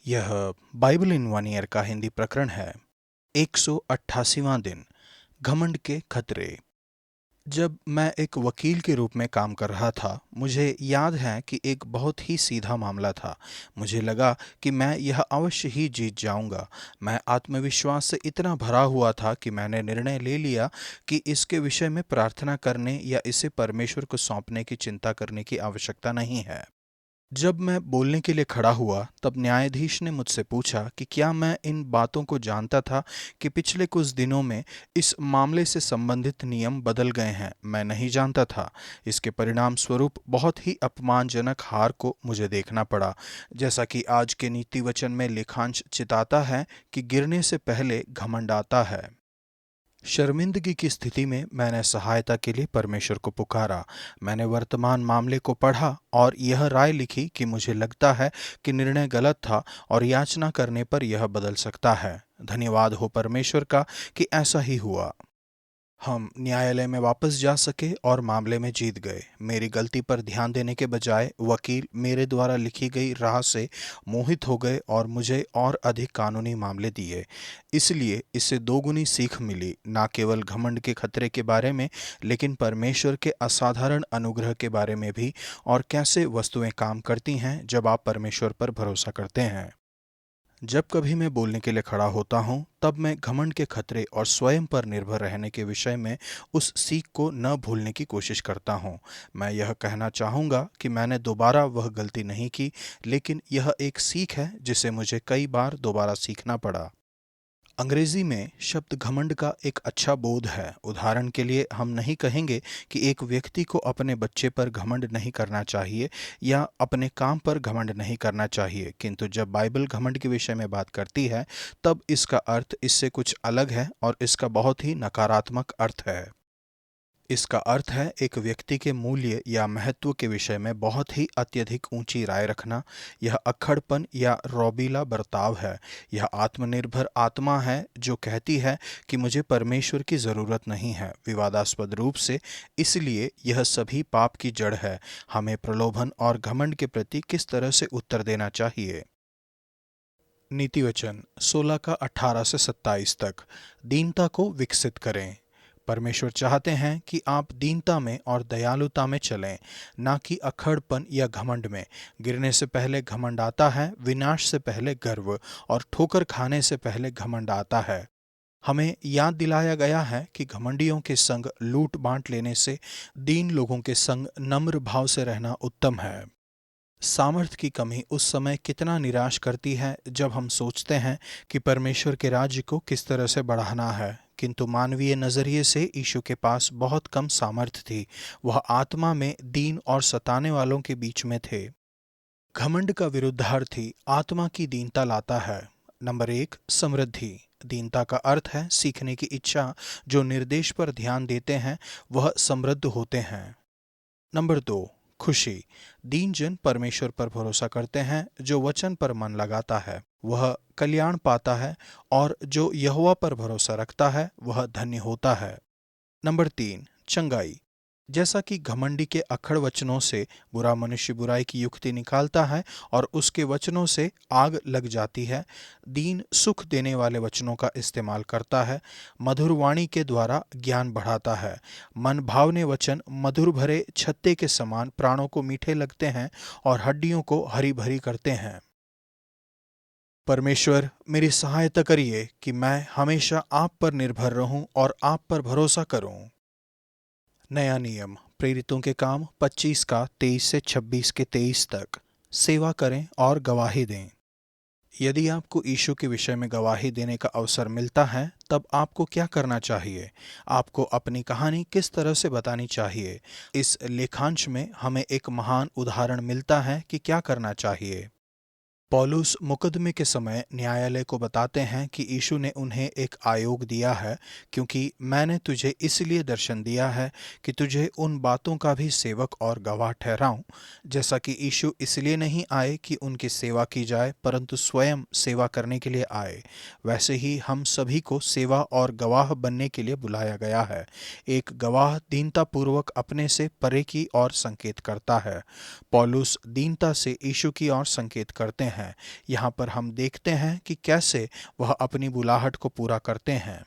यह Bible in one year का हिंदी प्रकरण है। 188वां दिन, घमंड के खतरे। जब मैं एक वकील के रूप में काम कर रहा था, मुझे याद है कि एक बहुत ही सीधा मामला था। मुझे लगा कि मैं यह अवश्य ही जीत जाऊंगा। मैं आत्मविश्वास से इतना भरा हुआ था कि मैंने निर्णय ले लिया कि इसके विषय में प्रार्थना करने या इसे परमेश्वर को सौंपने की चिंता करने की आवश्यकता नहीं है। जब मैं बोलने के लिए खड़ा हुआ, तब न्यायाधीश ने मुझसे पूछा कि क्या मैं इन बातों को जानता था कि पिछले कुछ दिनों में इस मामले से संबंधित नियम बदल गए हैं। मैं नहीं जानता था। इसके परिणाम स्वरूप बहुत ही अपमानजनक हार को मुझे देखना पड़ा। जैसा कि आज के नीति वचन में लेखांश चिताता है कि गिरने से पहले घमंड आता है। शर्मिंदगी की स्थिति में मैंने सहायता के लिए परमेश्वर को पुकारा। मैंने वर्तमान मामले को पढ़ा और यह राय लिखी कि मुझे लगता है कि निर्णय गलत था और याचना करने पर यह बदल सकता है। धन्यवाद हो परमेश्वर का कि ऐसा ही हुआ। हम न्यायालय में वापस जा सके और मामले में जीत गए। मेरी गलती पर ध्यान देने के बजाय वकील मेरे द्वारा लिखी गई राह से मोहित हो गए और मुझे और अधिक कानूनी मामले दिए। इसलिए इससे दोगुनी सीख मिली, न केवल घमंड के खतरे के बारे में, लेकिन परमेश्वर के असाधारण अनुग्रह के बारे में भी, और कैसे वस्तुएं काम करती हैं जब आप परमेश्वर पर भरोसा करते हैं। जब कभी मैं बोलने के लिए खड़ा होता हूँ, तब मैं घमंड के खतरे और स्वयं पर निर्भर रहने के विषय में उस सीख को न भूलने की कोशिश करता हूँ। मैं यह कहना चाहूँगा कि मैंने दोबारा वह गलती नहीं की, लेकिन यह एक सीख है जिसे मुझे कई बार दोबारा सीखना पड़ा। अंग्रेजी में शब्द घमंड का एक अच्छा बोध है। उदाहरण के लिए हम नहीं कहेंगे कि एक व्यक्ति को अपने बच्चे पर घमंड नहीं करना चाहिए या अपने काम पर घमंड नहीं करना चाहिए, किंतु जब बाइबल घमंड के विषय में बात करती है, तब इसका अर्थ इससे कुछ अलग है और इसका बहुत ही नकारात्मक अर्थ है। इसका अर्थ है एक व्यक्ति के मूल्य या महत्व के विषय में बहुत ही अत्यधिक ऊंची राय रखना। यह अक्खड़पन या रौबीला बर्ताव है। यह आत्मनिर्भर आत्मा है जो कहती है कि मुझे परमेश्वर की ज़रूरत नहीं है, विवादास्पद रूप से। इसलिए यह सभी पाप की जड़ है। हमें प्रलोभन और घमंड के प्रति किस तरह से उत्तर देना चाहिए। नीति वचन 16 का 18 से 27 तक। दीनता को विकसित करें। परमेश्वर चाहते हैं कि आप दीनता में और दयालुता में चलें, ना कि अखड़पन या घमंड में। गिरने से पहले घमंड आता है, विनाश से पहले गर्व, और ठोकर खाने से पहले घमंड आता है। हमें याद दिलाया गया है कि घमंडियों के संग लूट बांट लेने से दीन लोगों के संग नम्र भाव से रहना उत्तम है। सामर्थ्य की कमी उस समय कितना निराश करती है जब हम सोचते हैं कि परमेश्वर के राज्य को किस तरह से बढ़ाना है, किंतु मानवीय नजरिए से यीशु के पास बहुत कम सामर्थ्य थी। वह आत्मा में दीन और सताने वालों के बीच में थे। घमंड का विरुद्धार्थी आत्मा की दीनता लाता है। नंबर 1, समृद्धि। दीनता का अर्थ है सीखने की इच्छा। जो निर्देश पर ध्यान देते हैं वह समृद्ध होते हैं। नंबर 2, खुशी। दीन जन परमेश्वर पर भरोसा करते हैं। जो वचन पर मन लगाता है वह कल्याण पाता है, और जो यहोवा पर भरोसा रखता है वह धन्य होता है। नंबर 3, चंगाई। जैसा कि घमंडी के अक्खड़ वचनों से बुरा मनुष्य बुराई की युक्ति निकालता है और उसके वचनों से आग लग जाती है, दीन सुख देने वाले वचनों का इस्तेमाल करता है। मधुर वाणी के द्वारा ज्ञान बढ़ाता है। मन भावने वचन मधुर भरे छत्ते के समान प्राणों को मीठे लगते हैं और हड्डियों को हरी भरी करते हैं। परमेश्वर, मेरी सहायता करिए कि मैं हमेशा आप पर निर्भर रहूं और आप पर भरोसा करूं। नया नियम, प्रेरितों के काम 25 का 23 से 26 के 23 तक। सेवा करें और गवाही दें। यदि आपको यीशु के विषय में गवाही देने का अवसर मिलता है, तब आपको क्या करना चाहिए? आपको अपनी कहानी किस तरह से बतानी चाहिए? इस लेखांश में हमें एक महान उदाहरण मिलता है कि क्या करना चाहिए। पौलुस मुकदमे के समय न्यायालय को बताते हैं कि यीशु ने उन्हें एक आयोग दिया है, क्योंकि मैंने तुझे इसलिए दर्शन दिया है कि तुझे उन बातों का भी सेवक और गवाह ठहराऊं। जैसा कि यीशु इसलिए नहीं आए कि उनकी सेवा की जाए, परंतु स्वयं सेवा करने के लिए आए, वैसे ही हम सभी को सेवा और गवाह बनने के लिए बुलाया गया है। एक गवाह दीनतापूर्वक अपने से परे की ओर संकेत करता है। पौलुस दीनता से यीशु की ओर संकेत करते हैं। यहाँ पर हम देखते हैं कि कैसे वह अपनी बुलाहट को पूरा करते हैं।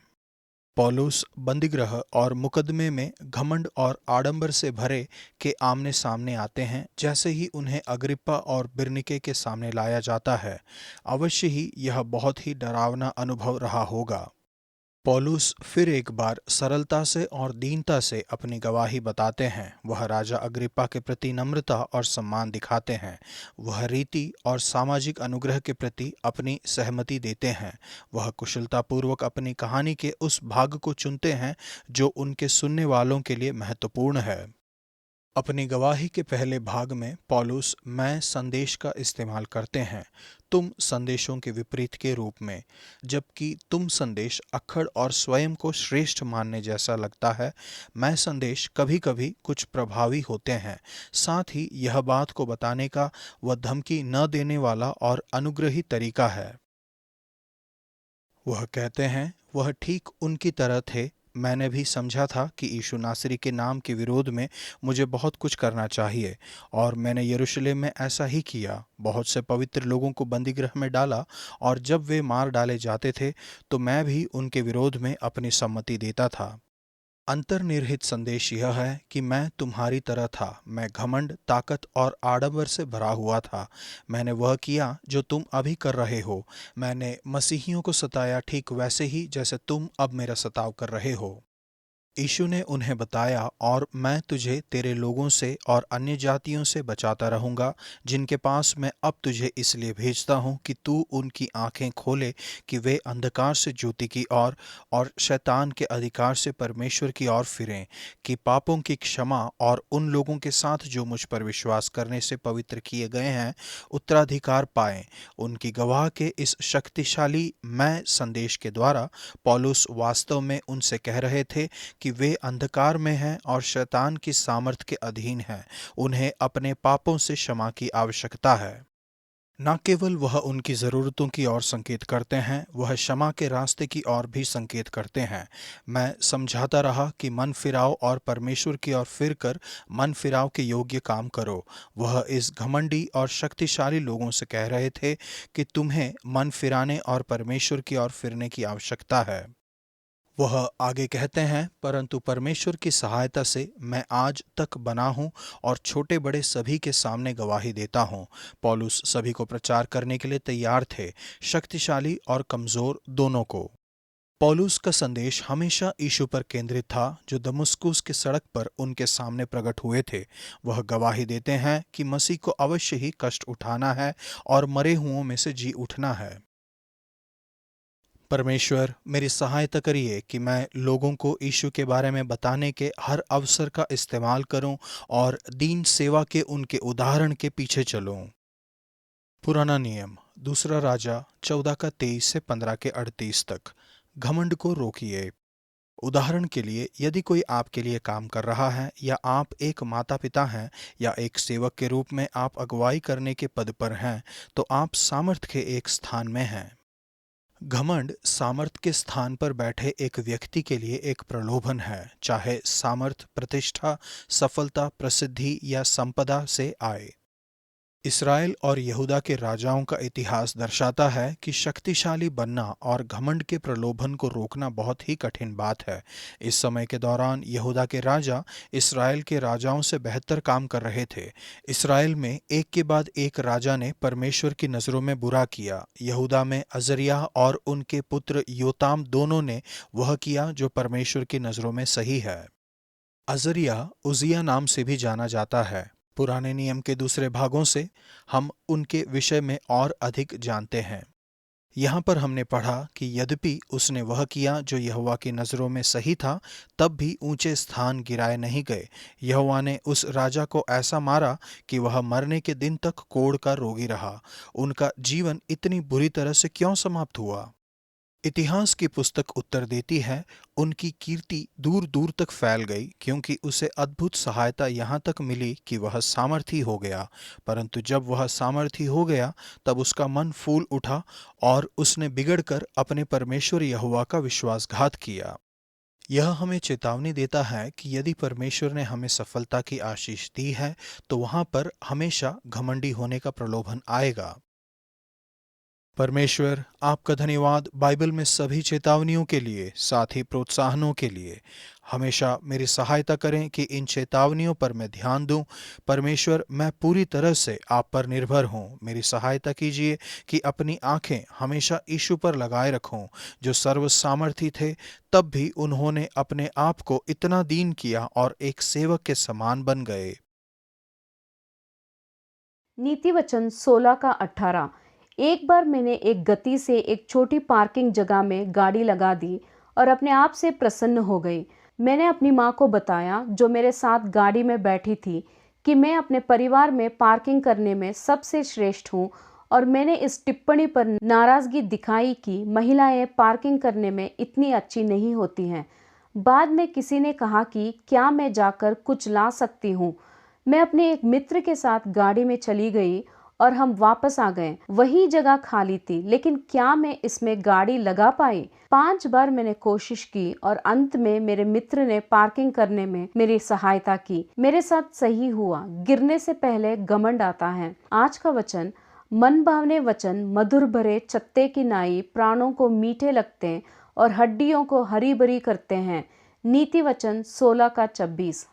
पौलुस बंदीगृह और मुकदमे में घमंड और आडंबर से भरे के आमने सामने आते हैं। जैसे ही उन्हें अग्रिप्पा और बिरनीके के सामने लाया जाता है, अवश्य ही यह बहुत ही डरावना अनुभव रहा होगा। पौलुस फिर एक बार सरलता से और दीनता से अपनी गवाही बताते हैं। वह राजा अग्रिप्पा के प्रति नम्रता और सम्मान दिखाते हैं। वह रीति और सामाजिक अनुग्रह के प्रति अपनी सहमति देते हैं। वह कुशलतापूर्वक अपनी कहानी के उस भाग को चुनते हैं जो उनके सुनने वालों के लिए महत्वपूर्ण है। अपनी गवाही के पहले भाग में पौलुस मैं संदेश का इस्तेमाल करते हैं, तुम संदेशों के विपरीत के रूप में। जबकि तुम संदेश अक्खड़ और स्वयं को श्रेष्ठ मानने जैसा लगता है, मैं संदेश कभी कभी कुछ प्रभावी होते हैं। साथ ही यह बात को बताने का वह धमकी न देने वाला और अनुग्रही तरीका है। वह कहते हैं, वह ठीक उनकी तरह थे। मैंने भी समझा था कि यीशु नासरी के नाम के विरोध में मुझे बहुत कुछ करना चाहिए, और मैंने यरूशलेम में ऐसा ही किया। बहुत से पवित्र लोगों को बंदीगृह में डाला, और जब वे मार डाले जाते थे तो मैं भी उनके विरोध में अपनी सम्मति देता था। अंतर्निहित संदेश यह है कि मैं तुम्हारी तरह था। मैं घमंड, ताकत और आडंबर से भरा हुआ था। मैंने वह किया जो तुम अभी कर रहे हो। मैंने मसीहियों को सताया ठीक वैसे ही जैसे तुम अब मेरा सताव कर रहे हो। यीशु ने उन्हें बताया, और मैं तुझे तेरे लोगों से और अन्य जातियों से बचाता रहूंगा, जिनके पास मैं अब तुझे इसलिए भेजता हूं कि तू उनकी आंखें खोले कि वे अंधकार से ज्योति की ओर और शैतान के अधिकार से परमेश्वर की ओर फिरें, कि पापों की क्षमा और उन लोगों के साथ जो मुझ पर विश्वास करने से पवित्र किए गए हैं उत्तराधिकार पाएं। उनकी गवाह के इस शक्तिशाली मैं संदेश के द्वारा पौलुस वास्तव में उनसे कह रहे थे कि वे अंधकार में हैं और शैतान की सामर्थ के अधीन हैं। उन्हें अपने पापों से क्षमा की आवश्यकता है। न केवल वह उनकी ज़रूरतों की ओर संकेत करते हैं, वह क्षमा के रास्ते की ओर भी संकेत करते हैं। मैं समझाता रहा कि मन फिराओ और परमेश्वर की ओर फिरकर मन फिराव के योग्य काम करो। वह इस घमंडी और शक्तिशाली लोगों से कह रहे थे कि तुम्हें मन फिराने और परमेश्वर की ओर फिरने की आवश्यकता है। वह आगे कहते हैं, परंतु परमेश्वर की सहायता से मैं आज तक बना हूँ और छोटे बड़े सभी के सामने गवाही देता हूँ। पौलुस सभी को प्रचार करने के लिए तैयार थे, शक्तिशाली और कमजोर दोनों को। पौलुस का संदेश हमेशा यीशु पर केंद्रित था, जो दमस्कुस की सड़क पर उनके सामने प्रकट हुए थे। वह गवाही देते हैं कि मसीह को अवश्य ही कष्ट उठाना है और मरे हुओं में से जी उठना है। परमेश्वर, मेरी सहायता करिए कि मैं लोगों को यीशु के बारे में बताने के हर अवसर का इस्तेमाल करूं और दीन सेवा के उनके उदाहरण के पीछे चलूं। पुराना नियम, दूसरा राजा 14 का 23 से 15 के 38 तक। घमंड को रोकिए। उदाहरण के लिए, यदि कोई आपके लिए काम कर रहा है, या आप एक माता पिता हैं, या एक सेवक के रूप में आप अगुवाई करने के पद पर हैं, तो आप सामर्थ के एक स्थान में हैं। घमंड सामर्थ के स्थान पर बैठे एक व्यक्ति के लिए एक प्रलोभन है, चाहे सामर्थ, प्रतिष्ठा, सफलता, प्रसिद्धि या संपदा से आए। इसराइल और यहूदा के राजाओं का इतिहास दर्शाता है कि शक्तिशाली बनना और घमंड के प्रलोभन को रोकना बहुत ही कठिन बात है। इस समय के दौरान यहूदा के राजा इसराइल के राजाओं से बेहतर काम कर रहे थे। इसराइल में एक के बाद एक राजा ने परमेश्वर की नज़रों में बुरा किया। यहूदा में अजरिया और उनके पुत्र योताम दोनों ने वह किया जो परमेश्वर की नज़रों में सही है। अजरिया उजिया नाम से भी जाना जाता है। पुराने नियम के दूसरे भागों से हम उनके विषय में और अधिक जानते हैं। यहाँ पर हमने पढ़ा कि यद्यपि उसने वह किया जो यहोवा की नज़रों में सही था, तब भी ऊंचे स्थान गिराए नहीं गए। यहोवा ने उस राजा को ऐसा मारा कि वह मरने के दिन तक कोढ़ का रोगी रहा। उनका जीवन इतनी बुरी तरह से क्यों समाप्त हुआ? इतिहास की पुस्तक उत्तर देती है, उनकी कीर्ति दूर दूर तक फैल गई, क्योंकि उसे अद्भुत सहायता यहाँ तक मिली कि वह सामर्थी हो गया। परंतु जब वह सामर्थी हो गया, तब उसका मन फूल उठा और उसने बिगड़कर अपने परमेश्वर यहोवा का विश्वासघात किया। यह हमें चेतावनी देता है कि यदि परमेश्वर ने हमें सफलता की आशीष दी है, तो वहाँ पर हमेशा घमंडी होने का प्रलोभन आएगा। परमेश्वर, आपका धन्यवाद बाइबल में सभी चेतावनियों के लिए, साथ ही प्रोत्साहनों के लिए। हमेशा मेरी सहायता करें कि इन चेतावनियों पर मैं ध्यान दूं। परमेश्वर, मैं पूरी तरह से आप पर निर्भर हूं। मेरी सहायता कीजिए कि अपनी आंखें हमेशा यीशु पर लगाए रखूं, जो सर्व सामर्थी थे, तब भी उन्होंने अपने आप को इतना दीन किया और एक सेवक के समान बन गए। नीति वचन 16 का 18। एक बार मैंने एक गति से एक छोटी पार्किंग जगह में गाड़ी लगा दी और अपने आप से प्रसन्न हो गई। मैंने अपनी माँ को बताया, जो मेरे साथ गाड़ी में बैठी थी, कि मैं अपने परिवार में पार्किंग करने में सबसे श्रेष्ठ हूँ, और मैंने इस टिप्पणी पर नाराजगी दिखाई कि महिलाएं पार्किंग करने में इतनी अच्छी नहीं होती हैं। बाद में किसी ने कहा कि क्या मैं जाकर कुछ ला सकती हूँ। मैं अपने एक मित्र के साथ गाड़ी में चली गई और हम वापस आ गए। वही जगह खाली थी, लेकिन क्या मैं इसमें गाड़ी लगा पाई? 5 बार मैंने कोशिश की और अंत में मेरे मित्र ने पार्किंग करने में मेरी सहायता की। मेरे साथ सही हुआ। गिरने से पहले घमंड आता है। आज का वचन, मन भावने वचन मधुर भरे चत्ते की नाई प्राणों को मीठे लगते और हड्डियों को हरी भरी करते हैं। नीति वचन 16 का 26।